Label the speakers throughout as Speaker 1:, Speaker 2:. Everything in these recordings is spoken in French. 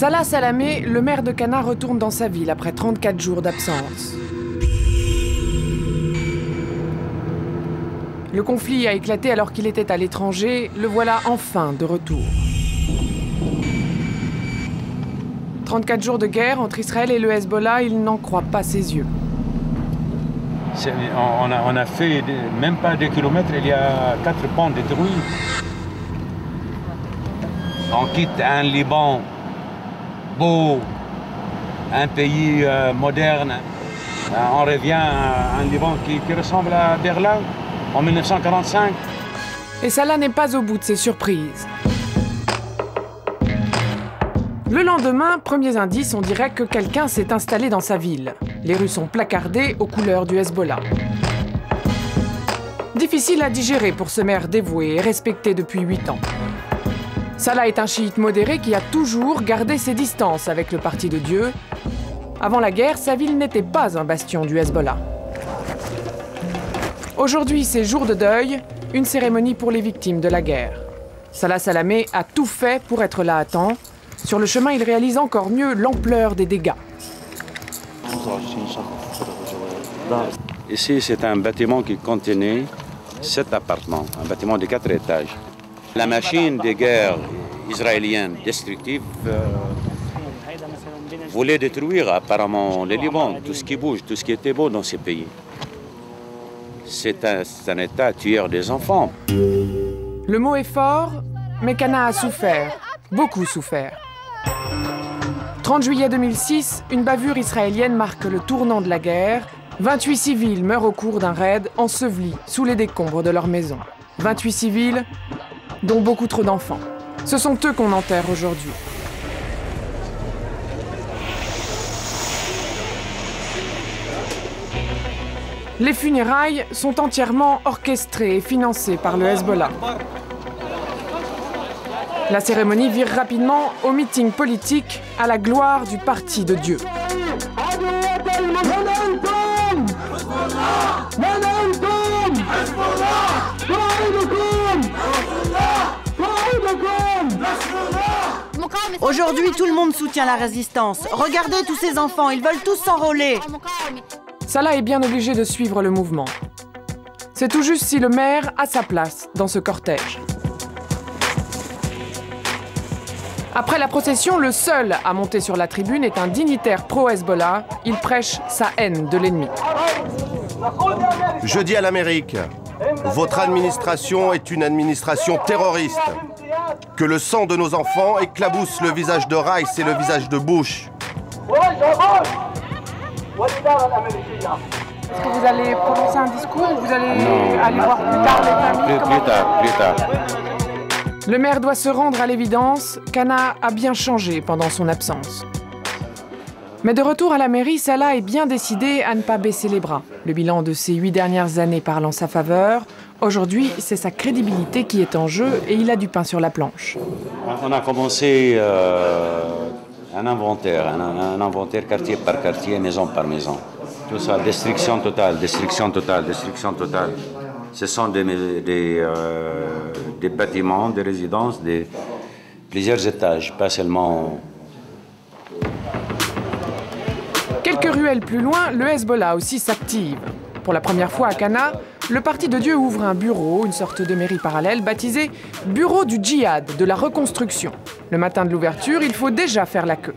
Speaker 1: Salah Salamé, le maire de Cana, retourne dans sa ville après 34 jours d'absence. Le conflit a éclaté alors qu'il était à l'étranger, le voilà enfin de retour. 34 jours de guerre entre Israël et le Hezbollah, il n'en croit pas ses yeux.
Speaker 2: On a fait même pas 2 kilomètres, il y a 4 ponts détruits. On quitte un Liban beau, un pays moderne. On revient à un Liban qui ressemble à Berlin en 1945.
Speaker 1: Et Salah n'est pas au bout de ses surprises. Le lendemain, premiers indices, on dirait que quelqu'un s'est installé dans sa ville. Les rues sont placardées aux couleurs du Hezbollah. Difficile à digérer pour ce maire dévoué et respecté depuis 8 ans. Salah est un chiite modéré qui a toujours gardé ses distances avec le Parti de Dieu. Avant la guerre, sa ville n'était pas un bastion du Hezbollah. Aujourd'hui, c'est jour de deuil, une cérémonie pour les victimes de la guerre. Salah Salamé a tout fait pour être là à temps. Sur le chemin, il réalise encore mieux l'ampleur des dégâts.
Speaker 2: Ici, c'est un bâtiment qui contenait 7 appartements, un bâtiment de 4 étages. La machine de guerre israélienne destructive voulait détruire apparemment le Liban, tout ce qui bouge, tout ce qui était beau dans ces pays. C'est un État tueur des enfants.
Speaker 1: Le mot est fort, mais Cana a souffert, beaucoup souffert. 30 juillet 2006, une bavure israélienne marque le tournant de la guerre. 28 civils meurent au cours d'un raid ensevelis sous les décombres de leur maison. 28 civils, dont beaucoup trop d'enfants. Ce sont eux qu'on enterre aujourd'hui. Les funérailles sont entièrement orchestrées et financées par le Hezbollah. La cérémonie vire rapidement au meeting politique à la gloire du Parti de Dieu.
Speaker 3: Aujourd'hui, tout le monde soutient la résistance. Regardez tous ces enfants, ils veulent tous s'enrôler.
Speaker 1: Salah est bien obligé de suivre le mouvement. C'est tout juste si le maire a sa place dans ce cortège. Après la procession, le seul à monter sur la tribune est un dignitaire pro-Hezbollah. Il prêche sa haine de l'ennemi.
Speaker 4: Je dis à l'Amérique, votre administration est une administration terroriste. Que le sang de nos enfants éclabousse le visage de Rice et le visage de Bush.
Speaker 1: Est-ce que vous allez prononcer un discours ou vous allez aller voir plus tard les familles?
Speaker 2: Plus tard.
Speaker 1: Le maire doit se rendre à l'évidence, Cana a bien changé pendant son absence. Mais de retour à la mairie, Salah est bien décidé à ne pas baisser les bras. Le bilan de ces 8 dernières années parle en sa faveur. Aujourd'hui, c'est sa crédibilité qui est en jeu et il a du pain sur la planche.
Speaker 2: On a commencé un inventaire quartier par quartier, maison par maison. Tout ça, destruction totale. Ce sont des bâtiments, des résidences, plusieurs étages, pas seulement...
Speaker 1: Quelques ruelles plus loin, le Hezbollah aussi s'active. Pour la première fois à Cana, le Parti de Dieu ouvre un bureau, une sorte de mairie parallèle, baptisé « Bureau du djihad, de la reconstruction ». Le matin de l'ouverture, il faut déjà faire la queue.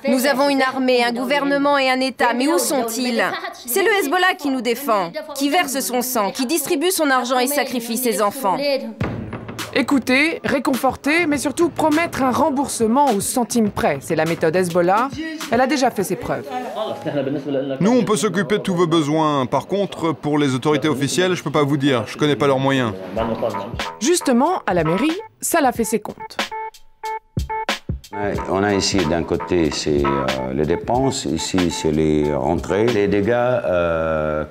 Speaker 5: Nous avons une armée, un gouvernement et un État, mais où sont-ils? C'est le Hezbollah qui nous défend, qui verse son sang, qui distribue son argent et sacrifie ses enfants.
Speaker 1: Écouter, réconforter, mais surtout promettre un remboursement au centime près. C'est la méthode Hezbollah. Elle a déjà fait ses preuves.
Speaker 6: Nous, on peut s'occuper de tous vos besoins. Par contre, pour les autorités officielles, je peux pas vous dire. Je connais pas leurs moyens.
Speaker 1: Justement, à la mairie, Salah fait ses comptes.
Speaker 2: On a ici, d'un côté, c'est les dépenses, ici, c'est les rentrées. Les dégâts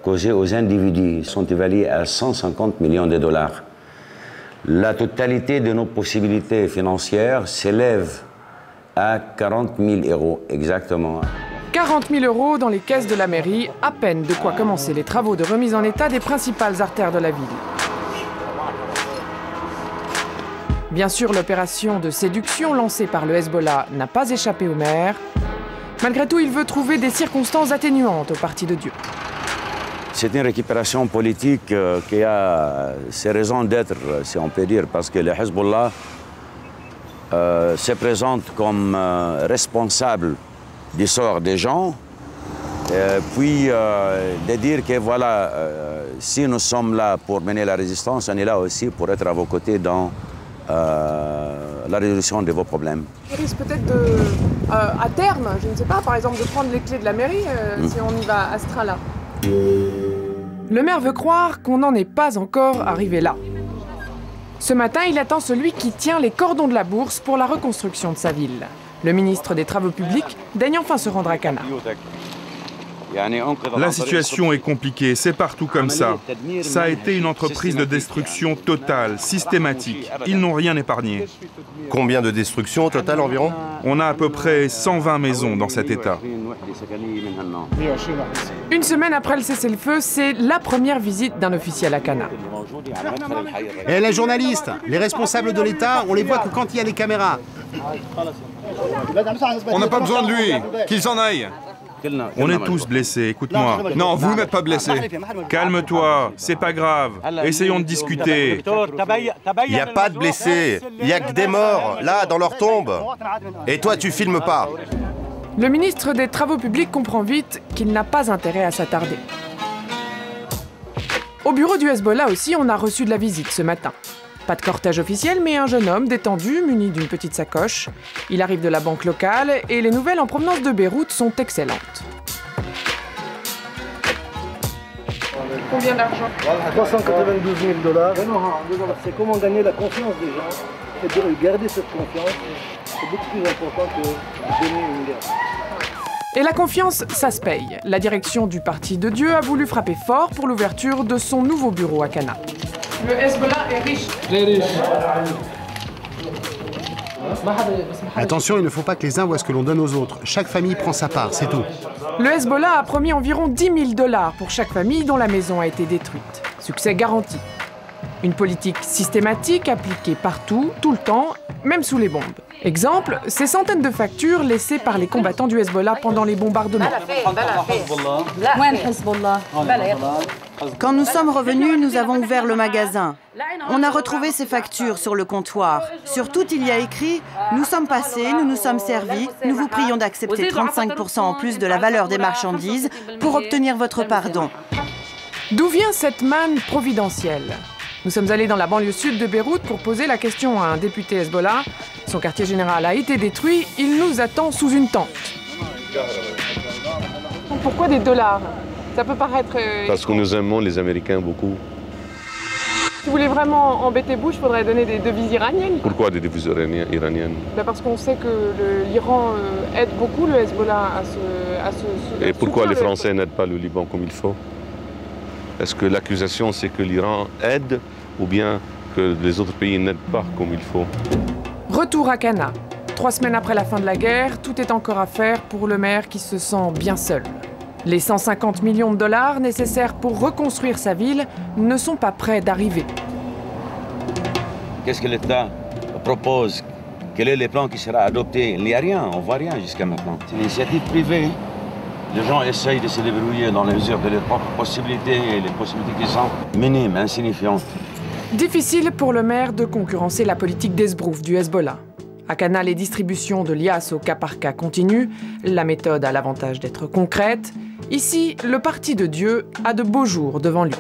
Speaker 2: causés aux individus sont évalués à 150 millions de dollars. La totalité de nos possibilités financières s'élève à 40 000 € exactement.
Speaker 1: 40 000 € dans les caisses de la mairie, à peine de quoi commencer les travaux de remise en état des principales artères de la ville. Bien sûr, l'opération de séduction lancée par le Hezbollah n'a pas échappé au maire. Malgré tout, il veut trouver des circonstances atténuantes au Parti de Dieu.
Speaker 2: C'est une récupération politique qui a ses raisons d'être, si on peut dire, parce que le Hezbollah se présente comme responsable du sort des gens, puis de dire que voilà, si nous sommes là pour mener la résistance, on est là aussi pour être à vos côtés dans la résolution de vos problèmes.
Speaker 1: Il risque peut-être de, à terme, je ne sais pas, par exemple, de prendre les clés de la mairie si on y va à ce train-là. Le maire veut croire qu'on n'en est pas encore arrivé là. Ce matin, il attend celui qui tient les cordons de la bourse pour la reconstruction de sa ville. Le ministre des Travaux publics daigne enfin se rendre à Cana.
Speaker 7: La situation est compliquée, c'est partout comme ça. Ça a été une entreprise de destruction totale, systématique. Ils n'ont rien épargné.
Speaker 4: Combien de destructions au total environ?
Speaker 7: On a à peu près 120 maisons dans cet état.
Speaker 1: Une semaine après le cessez-le-feu, c'est la première visite d'un officiel à Cana.
Speaker 8: Et la journaliste, les responsables de l'État, on les voit que quand il y a les caméras.
Speaker 6: On n'a pas besoin de lui, qu'il s'en aille.
Speaker 7: On est tous blessés, écoute-moi.
Speaker 6: Non, vous n'êtes pas blessé.
Speaker 7: Calme-toi, c'est pas grave. Essayons de discuter.
Speaker 4: Il n'y a pas de blessés, il n'y a que des morts, là, dans leur tombe. Et toi, tu filmes pas.
Speaker 1: Le ministre des Travaux publics comprend vite qu'il n'a pas intérêt à s'attarder. Au bureau du Hezbollah aussi, on a reçu de la visite ce matin. Pas de cortège officiel, mais un jeune homme détendu, muni d'une petite sacoche. Il arrive de la banque locale et les nouvelles en provenance de Beyrouth sont excellentes. Combien d'argent?
Speaker 9: 392 000 $. C'est comment gagner la confiance des gens et de garder cette confiance. C'est beaucoup plus important que donner une guerre.
Speaker 1: Et la confiance, ça se paye. La direction du Parti de Dieu a voulu frapper fort pour l'ouverture de son nouveau bureau à Cana. Le Hezbollah est riche. Très riche.
Speaker 8: Attention, il ne faut pas que les uns voient ce que l'on donne aux autres. Chaque famille prend sa part, c'est tout.
Speaker 1: Le Hezbollah a promis environ 10 000 $ pour chaque famille dont la maison a été détruite. Succès garanti. Une politique systématique appliquée partout, tout le temps, même sous les bombes. Exemple, ces centaines de factures laissées par les combattants du Hezbollah pendant les bombardements.
Speaker 3: Quand nous sommes revenus, nous avons ouvert le magasin. On a retrouvé ces factures sur le comptoir. Sur tout, il y a écrit « Nous sommes passés, nous nous sommes servis, nous vous prions d'accepter 35% en plus de la valeur des marchandises pour obtenir votre pardon. »
Speaker 1: D'où vient cette manne providentielle? Nous sommes allés dans la banlieue sud de Beyrouth pour poser la question à un député Hezbollah. Son quartier général a été détruit, il nous attend sous une tente. Pourquoi des dollars? Ça peut paraître...
Speaker 10: Parce que nous aimons les Américains beaucoup.
Speaker 1: Si vous voulez vraiment embêter Bush, il faudrait donner des devises iraniennes.
Speaker 10: Pourquoi des devises iraniennes?
Speaker 1: Parce qu'on sait que l'Iran aide beaucoup le Hezbollah à se
Speaker 10: Et pourquoi les Français n'aident pas le Liban comme il faut? Est-ce que l'accusation c'est que l'Iran aide ou bien que les autres pays n'aident pas comme il faut?
Speaker 1: Retour à Cana. 3 semaines après la fin de la guerre, tout est encore à faire pour le maire qui se sent bien seul. Les 150 millions de $ nécessaires pour reconstruire sa ville ne sont pas prêts d'arriver.
Speaker 2: Qu'est-ce que l'État propose? Quel est le plan qui sera adopté? Il n'y a rien, on ne voit rien jusqu'à maintenant. C'est une initiative privée. Les gens essayent de se débrouiller dans les mesures de leurs propres possibilités et les possibilités qui sont minimes, insignifiantes.
Speaker 1: Difficile pour le maire de concurrencer la politique d'esbrouf du Hezbollah. À Cana, les distributions de liasses au cas par cas continuent. La méthode a l'avantage d'être concrète. Ici, le Parti de Dieu a de beaux jours devant lui.